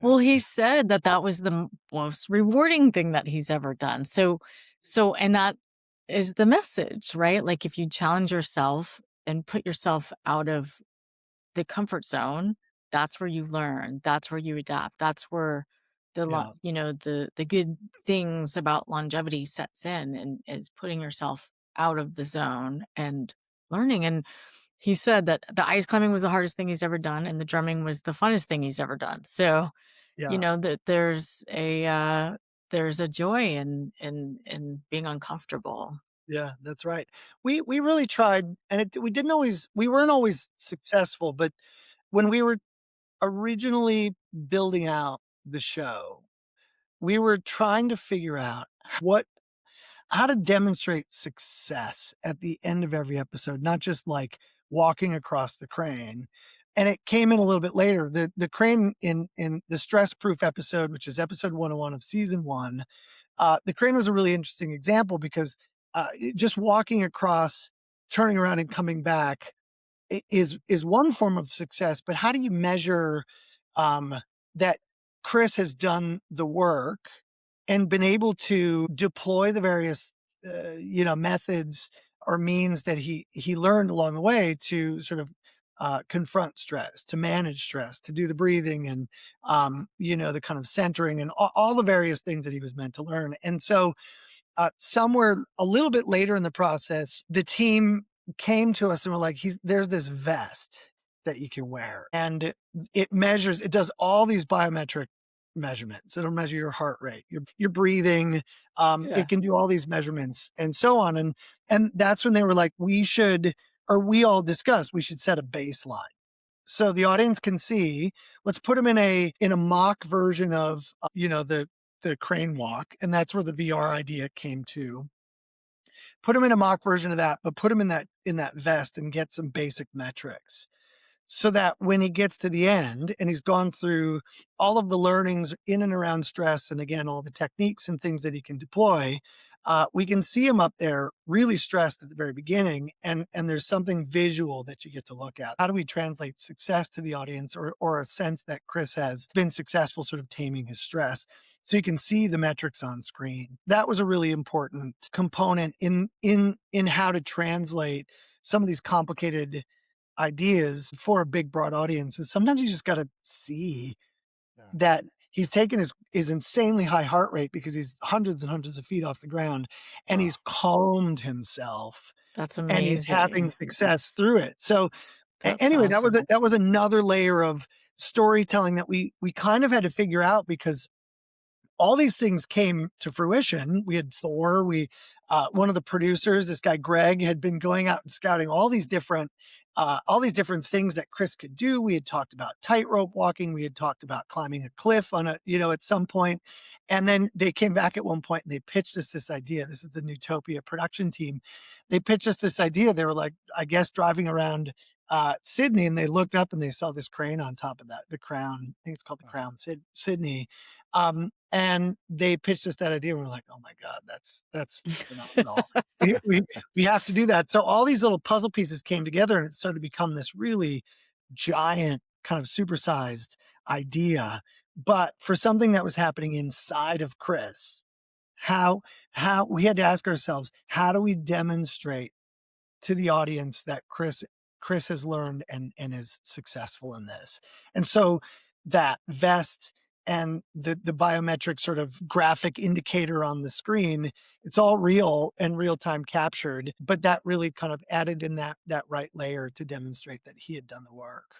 Well, he said that that was the most rewarding thing that he's ever done. And that is the message, right? Like if you challenge yourself and put yourself out of the comfort zone, that's where you learn. That's where you adapt. That's where Yeah. the good things about longevity sets in and is putting yourself out of the zone and learning. And he said that the ice climbing was the hardest thing he's ever done and the drumming was the funnest thing he's ever done. So, Yeah. that there's a joy in being uncomfortable. Yeah, that's right. We really tried, and we weren't always successful, but when we were originally building out the show, we were trying to figure out what how to demonstrate success at the end of every episode, not just like walking across the crane. And it came in a little bit later. The crane in the stress proof episode, which is episode 101 of season one, the crane was a really interesting example because just walking across, turning around and coming back is one form of success. But how do you measure um, that Chris has done the work and been able to deploy the various methods or means that he learned along the way to sort of confront stress, to manage stress, to do the breathing and the kind of centering and all the various things that he was meant to learn. And so somewhere a little bit later in the process, the team came to us and were like, there's this vest that you can wear. And it does all these biometric measurements. It'll measure your heart rate, your breathing. Yeah. It can do all these measurements and so on. And that's when they were like, we all discussed, we should set a baseline. So the audience can see, let's put them in a mock version of, the crane walk. And that's where the VR idea came to. Put them in a mock version of that, but put them in that vest and get some basic metrics so that when he gets to the end and he's gone through all of the learnings in and around stress and again all the techniques and things that he can deploy, we can see him up there really stressed at the very beginning, and there's something visual that you get to look at. How do we translate success to the audience, or a sense that Chris has been successful sort of taming his stress, so you can see the metrics on screen? That was a really important component in how to translate some of these complicated ideas for a big broad audience. And sometimes you just got to see Yeah. that he's taken his insanely high heart rate because he's hundreds and hundreds of feet off the ground, and Oh, he's calmed himself that's and he's having amazing. success through it. So That's anyway, awesome. that was another layer of storytelling that we kind of had to figure out because all these things came to fruition. We had Thor. One of the producers, this guy Greg, had been going out and scouting all these different things that Chris could do. We had talked about tightrope walking. We had talked about climbing a cliff at some point. And then they came back at one point and they pitched us this idea. This is the Newtopia production team. They pitched us this idea. They were like, I guess, driving around Sydney, and they looked up and they saw this crane on top of the Crown. I think it's called the Crown Sydney. And they pitched us that idea. And we're like, oh my God, that's phenomenal. we, we, we have to do that. So all these little puzzle pieces came together and it started to become this really giant kind of supersized idea. But for something that was happening inside of Chris, how, how we had to ask ourselves, how do we demonstrate to the audience that Chris has learned and is successful in this? And so that vest and the biometric sort of graphic indicator on the screen, it's all real and real time captured, but that really kind of added in that right layer to demonstrate that he had done the work.